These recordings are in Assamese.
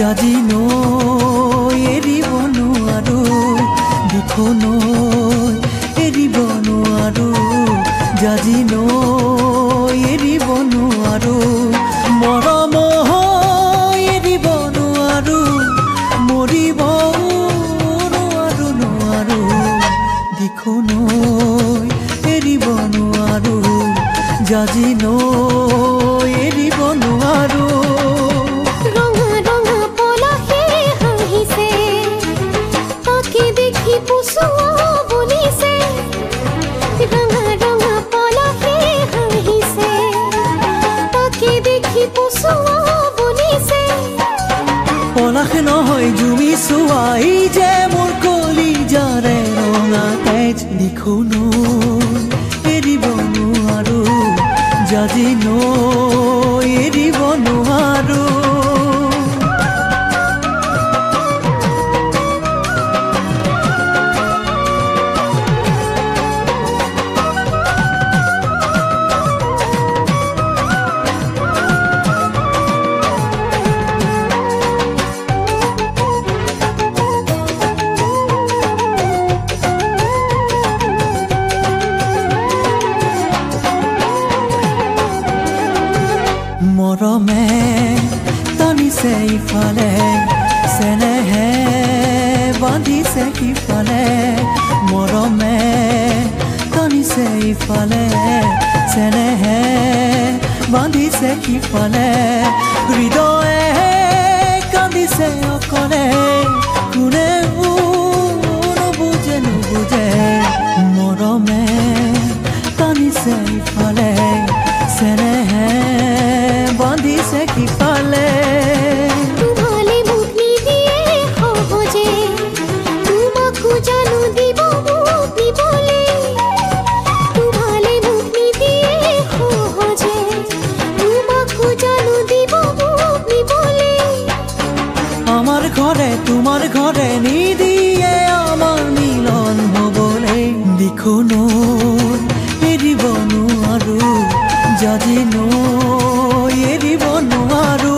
জাজি নৈ এৰিব নোৱাৰো দিখো নৈ এৰিব নোৱাৰো জাজি নৈ এৰিব নোৱাৰো মৰম এৰিব নোৱাৰো মৰিব নোৱাৰো নোৱাৰো দিখো নৈ এৰিব নোৱাৰো জাজি নৈ এৰিব নোৱাৰো পলাশ নহয় জুমি চোৱাই যে মোৰ কলিজাৰে ৰঙা তেজ দিখো নৈ এৰিব নোৱাৰো জাজি নৈ এৰিব নোৱাৰো মৰমে টানিছে ইফালে চেনেহে বান্ধিছে সিফালে মৰমে টানিছে ইফালে চেনেহে বান্ধিছে সিফালে হৃদয়ে কান্দিছে অকলে কোনে নুবুজে নুবুজে মৰমে টানিছে ইফালে চেনেহে বান্ধিছে সিফালে তোমালে মুখ নিদিয়ে সহজে তোমাকো জানো দিব মুখ নিবলে তোমালে মুখ নিদিয়ে সহজে তোমাকো জানো দিব মুখ নিবলে আমার ঘরে তোমার ঘরে নিদিয়ে আমার মিলন হবলে দিখো নৈ এৰিব নোৱাৰো জাজি নৈ এৰিব নোৱাৰো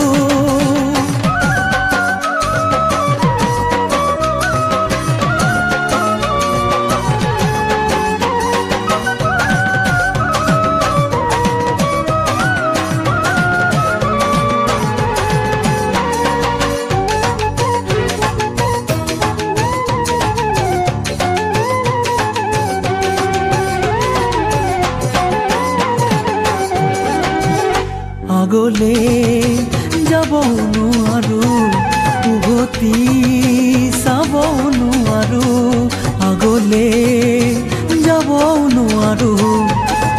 আগলে যাব নোৱাৰো উভতি চাব নোৱাৰো আগলে যাব নোৱাৰো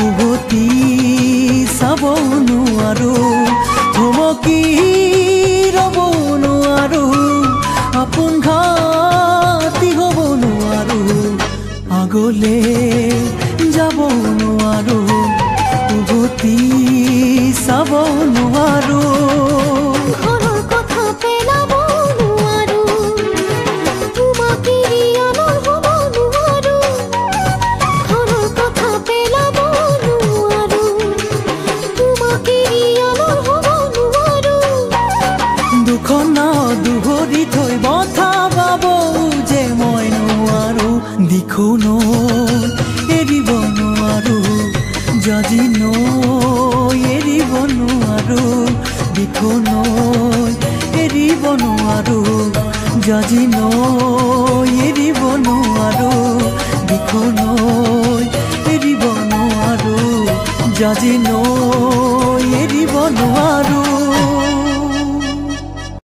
উভতি চাব নোৱাৰো থমকি ৰ'ব নোৱাৰো আপোন ঘাটি হ'ব নোৱাৰো আগলে যাব নোৱাৰো উভতি চাব নোৱাৰো ঘৰৰ কথা পেলাব নোৱাৰো তোমাক এৰি আনৰ হ'ব নোৱাৰো ঘৰৰ কথা পেলাব নোৱাৰো তোমাক এৰি আনৰ হ'ব নোৱাৰো দুখন দুহৰি থৈ বঠা বাব যে মই নোৱাৰো দিখো নৈ এৰিব নোৱাৰো জাজি নৈ এৰিব নোৱাৰো দিখো নৈ এৰিব নোৱাৰো জাজি নৈ এৰিব নোৱাৰো দিখো নৈ এৰিব নোৱাৰো জাজি নৈ এৰিব নোৱাৰো